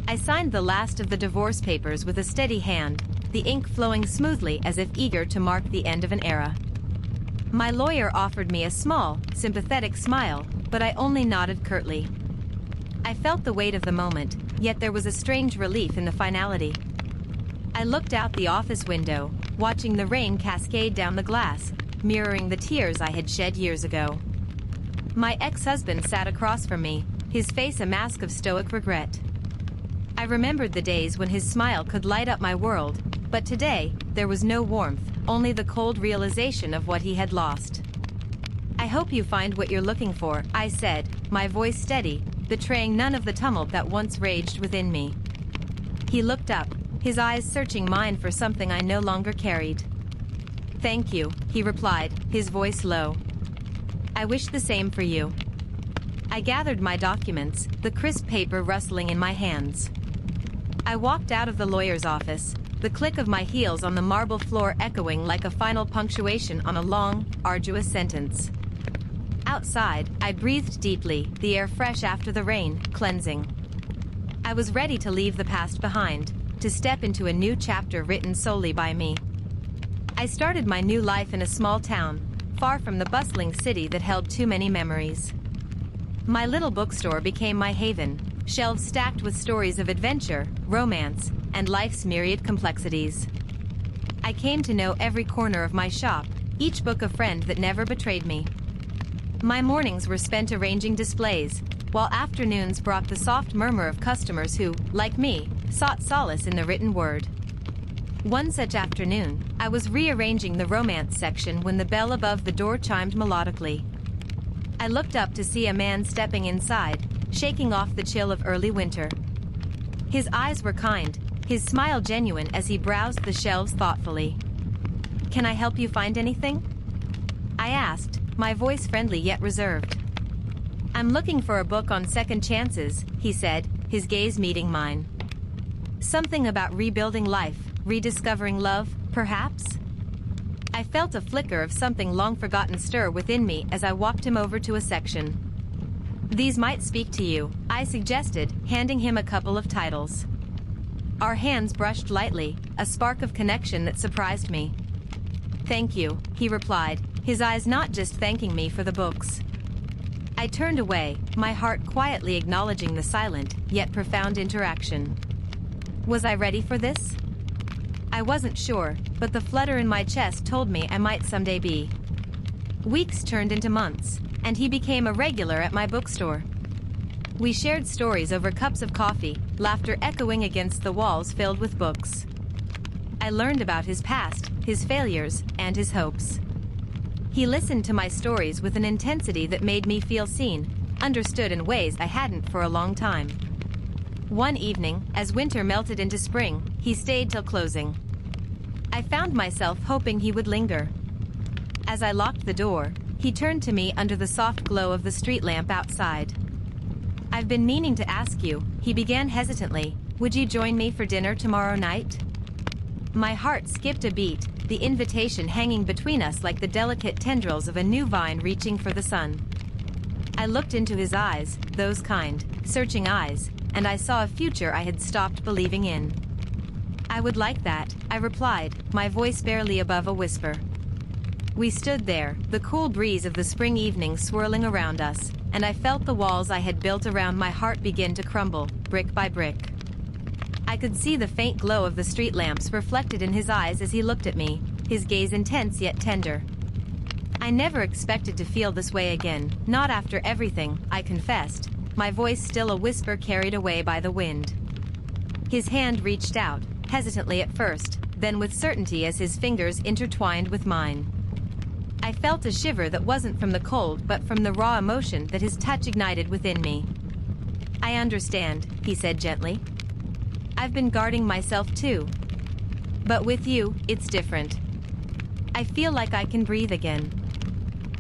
I signed the last of the divorce papers with a steady hand, the ink flowing smoothly as if eager to mark the end of an era. My lawyer offered me a small, sympathetic smile, but I only nodded curtly. I felt the weight of the moment, yet there was a strange relief in the finality. I looked out the office window, watching the rain cascade down the glass, mirroring the tears I had shed years ago. My ex-husband sat across from me, his face a mask of stoic regret. I remembered the days when his smile could light up my world, but today, there was no warmth, only the cold realization of what he had lost. "I hope you find what you're looking for," I said, my voice steady, betraying none of the tumult that once raged within me. He looked up, his eyes searching mine for something I no longer carried. "Thank you," he replied, his voice low. "I wish the same for you." I gathered my documents, the crisp paper rustling in my hands. I walked out of the lawyer's office, the click of my heels on the marble floor echoing like a final punctuation on a long, arduous sentence. Outside, I breathed deeply, the air fresh after the rain, cleansing. I was ready to leave the past behind, to step into a new chapter written solely by me. I started my new life in a small town, far from the bustling city that held too many memories. My little bookstore became my haven, shelves stacked with stories of adventure, romance, and life's myriad complexities. I came to know every corner of my shop, each book a friend that never betrayed me. My mornings were spent arranging displays, while afternoons brought the soft murmur of customers who, like me, sought solace in the written word. One such afternoon, I was rearranging the romance section when the bell above the door chimed melodically. I looked up to see a man stepping inside, shaking off the chill of early winter. His eyes were kind, his smile genuine as he browsed the shelves thoughtfully. "Can I help you find anything?" I asked, my voice friendly yet reserved. "I'm looking for a book on second chances," he said, his gaze meeting mine. "Something about rebuilding life, rediscovering love, perhaps?" I felt a flicker of something long forgotten stir within me as I walked him over to a section. "These might speak to you," I suggested, handing him a couple of titles. Our hands brushed lightly, a spark of connection that surprised me. "Thank you," he replied, his eyes not just thanking me for the books. I turned away, my heart quietly acknowledging the silent, yet profound interaction. Was I ready for this? I wasn't sure, but the flutter in my chest told me I might someday be. Weeks turned into months, and he became a regular at my bookstore. We shared stories over cups of coffee, laughter echoing against the walls filled with books. I learned about his past, his failures, and his hopes. He listened to my stories with an intensity that made me feel seen, understood in ways I hadn't for a long time. One evening, as winter melted into spring, he stayed till closing. I found myself hoping he would linger. As I locked the door, he turned to me under the soft glow of the street lamp outside. "I've been meaning to ask you," he began hesitantly, "would you join me for dinner tomorrow night?" My heart skipped a beat, the invitation hanging between us like the delicate tendrils of a new vine reaching for the sun. I looked into his eyes, those kind, searching eyes, and I saw a future I had stopped believing in. "I would like that," I replied, my voice barely above a whisper. We stood there, the cool breeze of the spring evening swirling around us, and I felt the walls I had built around my heart begin to crumble, brick by brick. I could see the faint glow of the street lamps reflected in his eyes as he looked at me, his gaze intense yet tender. I never expected to feel this way again, not after everything, I confessed, my voice still a whisper carried away by the wind. His hand reached out, hesitantly at first, then with certainty as his fingers intertwined with mine. I felt a shiver that wasn't from the cold but from the raw emotion that his touch ignited within me. "I understand," he said gently. "I've been guarding myself too. But with you, it's different. I feel like I can breathe again."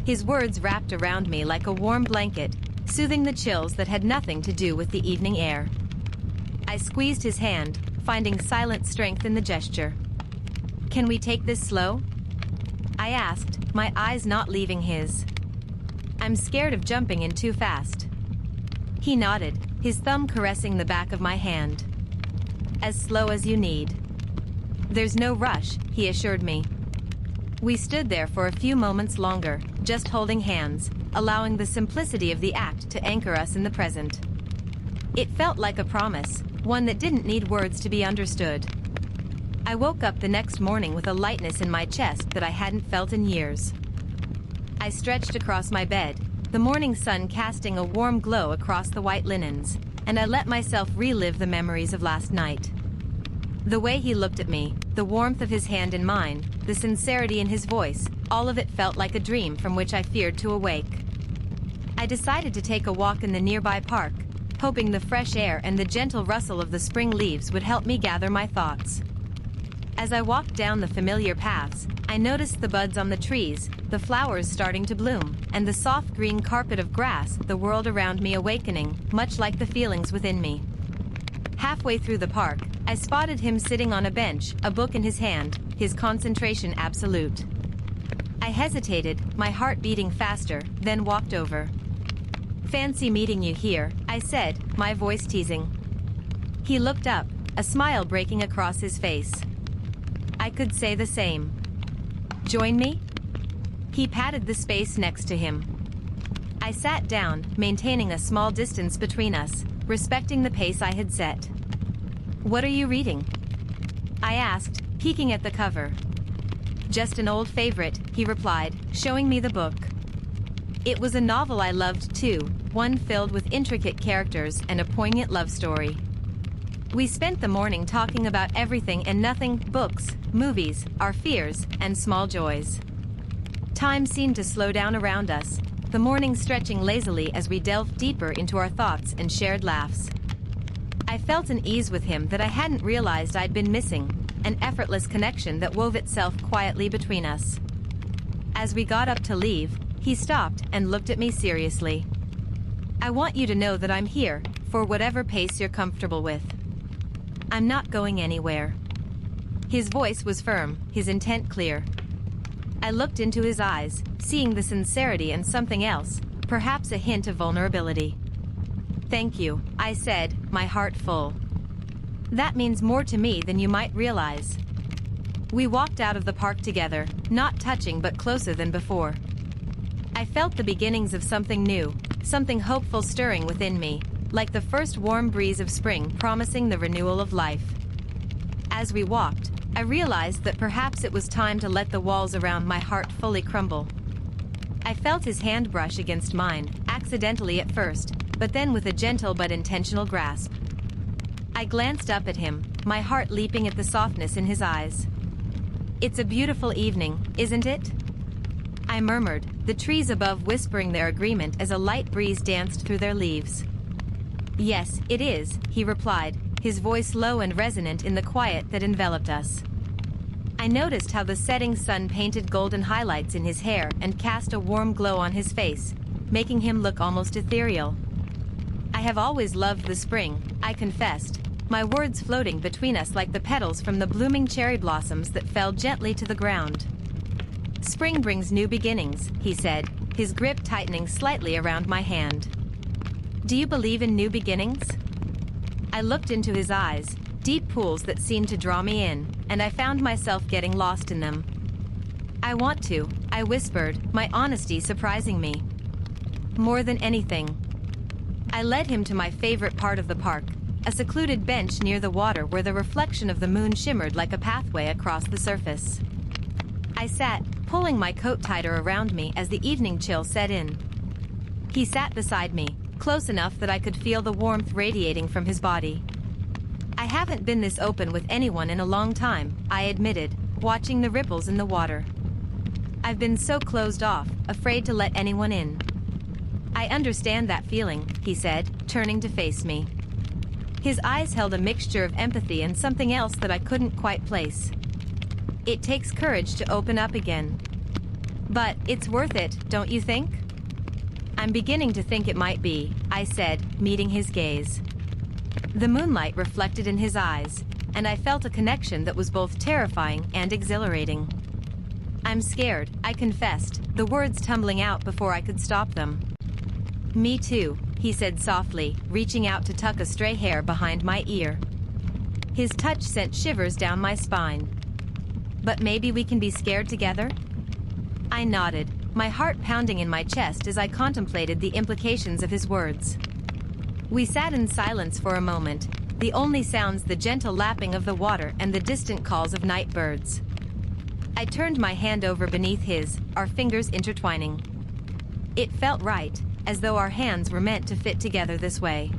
His words wrapped around me like a warm blanket, soothing the chills that had nothing to do with the evening air. I squeezed his hand, finding silent strength in the gesture. "Can we take this slow?" I asked, my eyes not leaving his. "I'm scared of jumping in too fast." He nodded, his thumb caressing the back of my hand. as slow as you need. There's no rush, he assured me. We stood there for a few moments longer, just holding hands, allowing the simplicity of the act to anchor us in the present. It felt like a promise, one that didn't need words to be understood. I woke up the next morning with a lightness in my chest that I hadn't felt in years. I stretched across my bed, the morning sun casting a warm glow across the white linens, and I let myself relive the memories of last night. The way he looked at me, the warmth of his hand in mine, the sincerity in his voice, all of it felt like a dream from which I feared to awake. I decided to take a walk in the nearby park, hoping the fresh air and the gentle rustle of the spring leaves would help me gather my thoughts. As I walked down the familiar paths, I noticed the buds on the trees, the flowers starting to bloom, and the soft green carpet of grass, the world around me awakening, much like the feelings within me. Halfway through the park, I spotted him sitting on a bench, a book in his hand, his concentration absolute. I hesitated, my heart beating faster, then walked over. "Fancy meeting you here," I said, my voice teasing. He looked up, a smile breaking across his face. I could say the same. "Join me?" He patted the space next to him. I sat down, maintaining a small distance between us, respecting the pace I had set. "What are you reading?" I asked, peeking at the cover. "Just an old favorite," he replied, showing me the book. It was a novel I loved too, one filled with intricate characters and a poignant love story. We spent the morning talking about everything and nothing, books, movies, our fears, and small joys. Time seemed to slow down around us, the morning stretching lazily as we delved deeper into our thoughts and shared laughs. I felt an ease with him that I hadn't realized I'd been missing, an effortless connection that wove itself quietly between us. As we got up to leave, he stopped and looked at me seriously. "I want you to know that I'm here, for whatever pace you're comfortable with. I'm not going anywhere." His voice was firm, his intent clear. I looked into his eyes, seeing the sincerity and something else, perhaps a hint of vulnerability. "Thank you," I said, my heart full. "That means more to me than you might realize." We walked out of the park together, not touching but closer than before. I felt the beginnings of something new, something hopeful stirring within me, like the first warm breeze of spring promising the renewal of life. As we walked, I realized that perhaps it was time to let the walls around my heart fully crumble. I felt his hand brush against mine, accidentally at first, but then with a gentle but intentional grasp. I glanced up at him, my heart leaping at the softness in his eyes. "It's a beautiful evening, isn't it?" I murmured, the trees above whispering their agreement as a light breeze danced through their leaves. "Yes, it is," he replied, his voice low and resonant in the quiet that enveloped us. I noticed how the setting sun painted golden highlights in his hair and cast a warm glow on his face, making him look almost ethereal. "I have always loved the spring," I confessed, my words floating between us like the petals from the blooming cherry blossoms that fell gently to the ground. "Spring brings new beginnings," he said, his grip tightening slightly around my hand. "Do you believe in new beginnings?" I looked into his eyes, deep pools that seemed to draw me in, and I found myself getting lost in them. "I want to," I whispered, my honesty surprising me. "More than anything." I led him to my favorite part of the park, a secluded bench near the water where the reflection of the moon shimmered like a pathway across the surface. I sat, pulling my coat tighter around me as the evening chill set in. He sat beside me, close enough that I could feel the warmth radiating from his body. "I haven't been this open with anyone in a long time," I admitted, watching the ripples in the water. "I've been so closed off, afraid to let anyone in." "I understand that feeling," he said, turning to face me. His eyes held a mixture of empathy and something else that I couldn't quite place. "It takes courage to open up again. But it's worth it, don't you think?" "I'm beginning to think it might be," I said, meeting his gaze. The moonlight reflected in his eyes, and I felt a connection that was both terrifying and exhilarating. "I'm scared," I confessed, the words tumbling out before I could stop them. "Me too," he said softly, reaching out to tuck a stray hair behind my ear. His touch sent shivers down my spine. But maybe we can be scared together? I nodded, my heart pounding in my chest as I contemplated the implications of his words. We sat in silence for a moment, the only sounds the gentle lapping of the water and the distant calls of night birds. I turned my hand over beneath his, our fingers intertwining. It felt right, as though our hands were meant to fit together this way.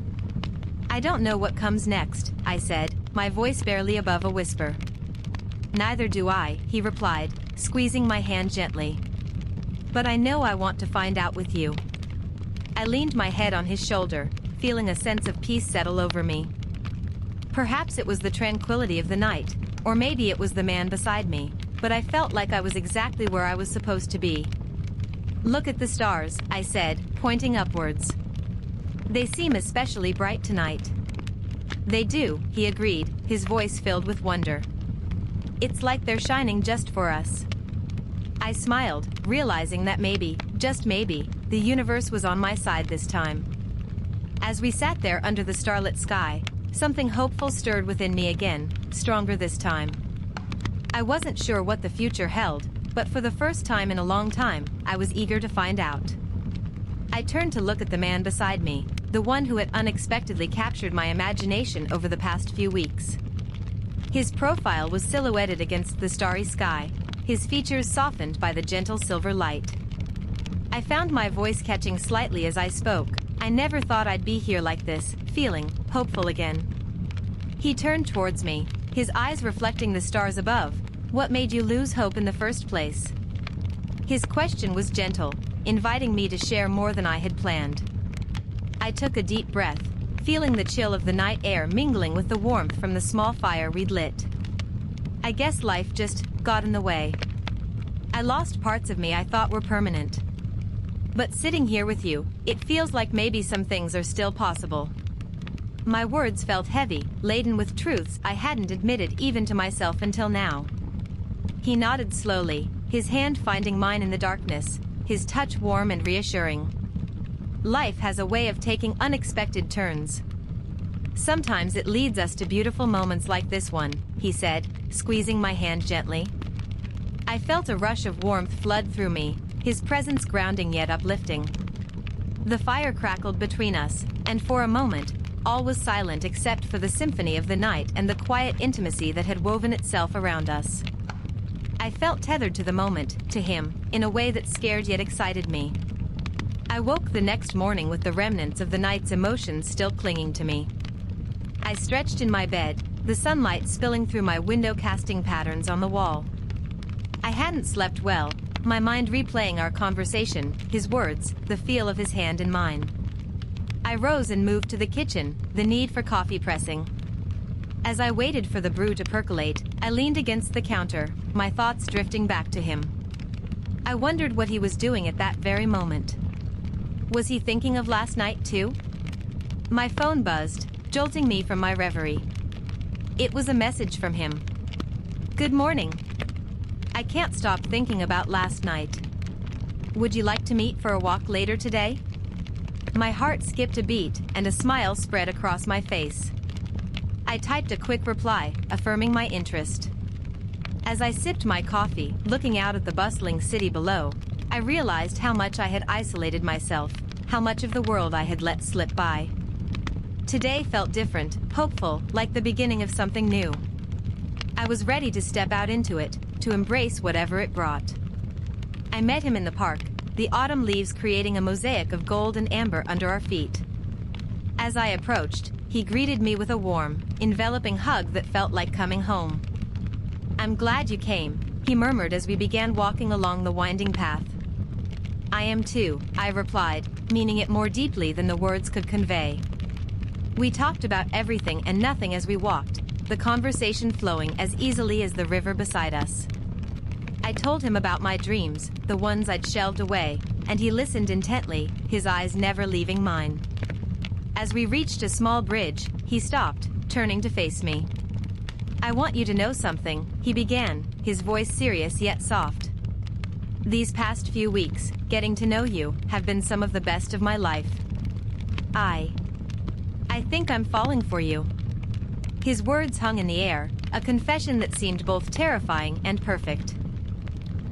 I don't know what comes next, I said, my voice barely above a whisper. Neither do I, he replied, squeezing my hand gently. But I know I want to find out with you. I leaned my head on his shoulder, feeling a sense of peace settle over me. Perhaps it was the tranquility of the night, or maybe it was the man beside me, but I felt like I was exactly where I was supposed to be. Look at the stars, I said, pointing upwards. They seem especially bright tonight. They do, he agreed, his voice filled with wonder. It's like they're shining just for us. I smiled, realizing that maybe, just maybe, the universe was on my side this time. As we sat there under the starlit sky, something hopeful stirred within me again, stronger this time. I wasn't sure what the future held, but for the first time in a long time, I was eager to find out. I turned to look at the man beside me, the one who had unexpectedly captured my imagination over the past few weeks. His profile was silhouetted against the starry sky, his features softened by the gentle silver light. I found my voice catching slightly as I spoke. I never thought I'd be here like this, feeling hopeful again. He turned towards me, his eyes reflecting the stars above. What made you lose hope in the first place? His question was gentle, inviting me to share more than I had planned. I took a deep breath, feeling the chill of the night air mingling with the warmth from the small fire we'd lit. I guess life just got in the way. I lost parts of me I thought were permanent. But sitting here with you, it feels like maybe some things are still possible. My words felt heavy, laden with truths I hadn't admitted even to myself until now. He nodded slowly, his hand finding mine in the darkness, his touch warm and reassuring. Life has a way of taking unexpected turns. Sometimes it leads us to beautiful moments like this one, he said, squeezing my hand gently. I felt a rush of warmth flood through me, his presence grounding yet uplifting. The fire crackled between us, and for a moment, all was silent except for the symphony of the night and the quiet intimacy that had woven itself around us. I felt tethered to the moment, to him, in a way that scared yet excited me. I woke the next morning with the remnants of the night's emotions still clinging to me. I stretched in my bed, the sunlight spilling through my window casting patterns on the wall. I hadn't slept well, my mind replaying our conversation, his words, the feel of his hand in mine. I rose and moved to the kitchen, the need for coffee pressing. As I waited for the brew to percolate, I leaned against the counter, my thoughts drifting back to him. I wondered what he was doing at that very moment. Was he thinking of last night too? My phone buzzed, jolting me from my reverie. It was a message from him. Good morning. I can't stop thinking about last night. Would you like to meet for a walk later today? My heart skipped a beat, and a smile spread across my face. I typed a quick reply, affirming my interest. As I sipped my coffee, looking out at the bustling city below, I realized how much I had isolated myself, how much of the world I had let slip by. Today felt different, hopeful, like the beginning of something new. I was ready to step out into it, to embrace whatever it brought. I met him in the park, the autumn leaves creating a mosaic of gold and amber under our feet. As I approached, he greeted me with a warm, enveloping hug that felt like coming home. I'm glad you came, he murmured as we began walking along the winding path. I am too, I replied, meaning it more deeply than the words could convey. We talked about everything and nothing as we walked, the conversation flowing as easily as the river beside us. I told him about my dreams, the ones I'd shelved away, and he listened intently, his eyes never leaving mine. As we reached a small bridge, he stopped, turning to face me. I want you to know something, he began, his voice serious yet soft. These past few weeks, getting to know you, have been some of the best of my life. I think I'm falling for you. His words hung in the air, a confession that seemed both terrifying and perfect.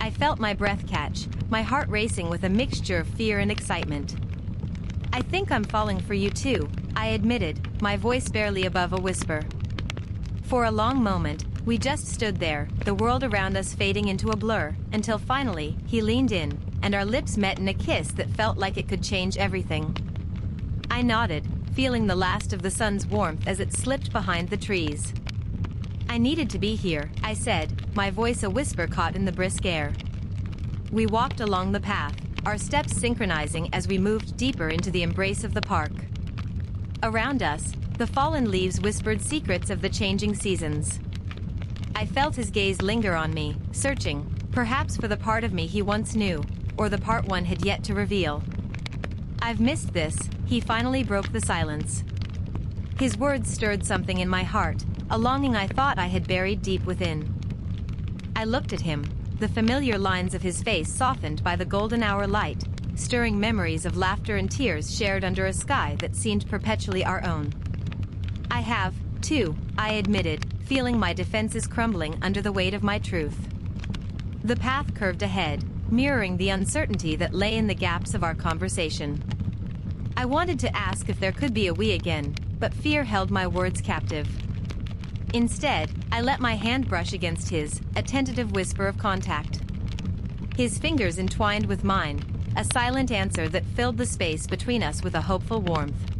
I felt my breath catch, my heart racing with a mixture of fear and excitement. "I think I'm falling for you too," I admitted, my voice barely above a whisper. For a long moment, we just stood there, the world around us fading into a blur, until finally, he leaned in, and our lips met in a kiss that felt like it could change everything. I nodded, feeling the last of the sun's warmth as it slipped behind the trees. "I needed to be here," I said, my voice a whisper caught in the brisk air. We walked along the path, our steps synchronizing as we moved deeper into the embrace of the park. Around us, the fallen leaves whispered secrets of the changing seasons. I felt his gaze linger on me, searching, perhaps for the part of me he once knew, or the part one had yet to reveal. "I've missed this," he finally broke the silence. His words stirred something in my heart, a longing I thought I had buried deep within. I looked at him, the familiar lines of his face softened by the golden hour light, stirring memories of laughter and tears shared under a sky that seemed perpetually our own. "I have, too," I admitted, feeling my defenses crumbling under the weight of my truth. The path curved ahead, mirroring the uncertainty that lay in the gaps of our conversation. I wanted to ask if there could be a we again, but fear held my words captive. Instead, I let my hand brush against his, a tentative whisper of contact. His fingers entwined with mine, a silent answer that filled the space between us with a hopeful warmth.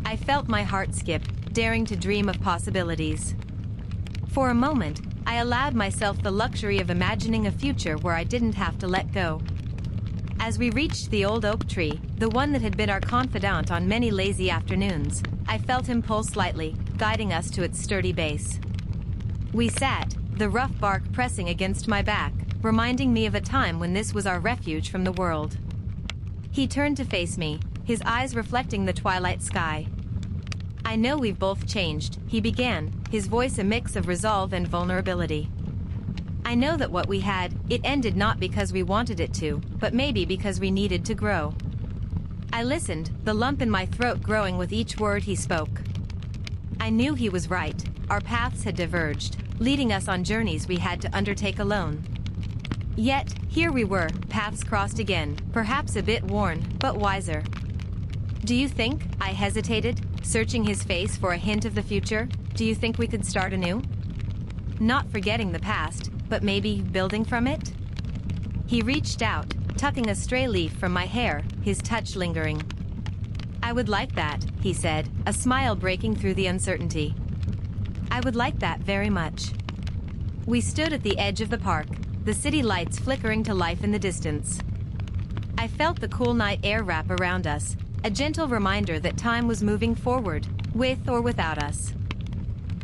I felt my heart skip, daring to dream of possibilities. For a moment, I allowed myself the luxury of imagining a future where I didn't have to let go. As we reached the old oak tree, the one that had been our confidant on many lazy afternoons, I felt him pull slightly, guiding us to its sturdy base. We sat, the rough bark pressing against my back, reminding me of a time when this was our refuge from the world. He turned to face me, his eyes reflecting the twilight sky. "I know we've both changed," he began, his voice a mix of resolve and vulnerability. "I know that what we had, it ended not because we wanted it to, but maybe because we needed to grow." I listened, the lump in my throat growing with each word he spoke. I knew he was right, our paths had diverged, leading us on journeys we had to undertake alone. Yet, here we were, paths crossed again, perhaps a bit worn, but wiser. "Do you think," I hesitated, searching his face for a hint of the future, "do you think we could start anew? Not forgetting the past, but maybe building from it?" He reached out, tucking a stray leaf from my hair, his touch lingering. "I would like that," he said, a smile breaking through the uncertainty. "I would like that very much." We stood at the edge of the park, the city lights flickering to life in the distance. I felt the cool night air wrap around us, a gentle reminder that time was moving forward, with or without us.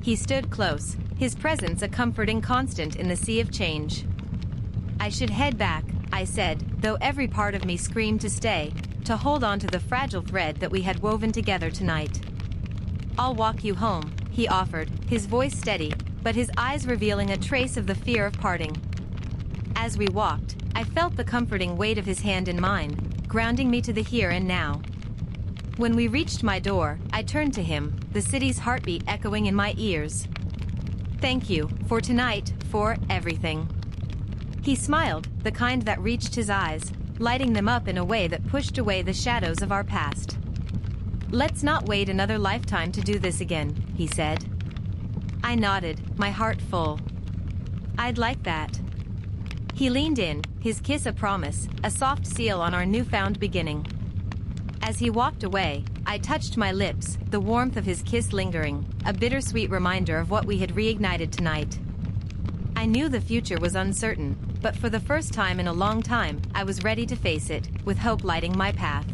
He stood close, his presence a comforting constant in the sea of change. "I should head back," I said, though every part of me screamed to stay, to hold on to the fragile thread that we had woven together tonight. "I'll walk you home," he offered, his voice steady, but his eyes revealing a trace of the fear of parting. As we walked, I felt the comforting weight of his hand in mine, grounding me to the here and now. When we reached my door, I turned to him, the city's heartbeat echoing in my ears. "Thank you, for tonight, for everything." He smiled, the kind that reached his eyes, lighting them up in a way that pushed away the shadows of our past. "Let's not wait another lifetime to do this again," he said. I nodded, my heart full. "I'd like that." He leaned in, his kiss a promise, a soft seal on our newfound beginning. As he walked away, I touched my lips, the warmth of his kiss lingering, a bittersweet reminder of what we had reignited tonight. I knew the future was uncertain, but for the first time in a long time, I was ready to face it, with hope lighting my path.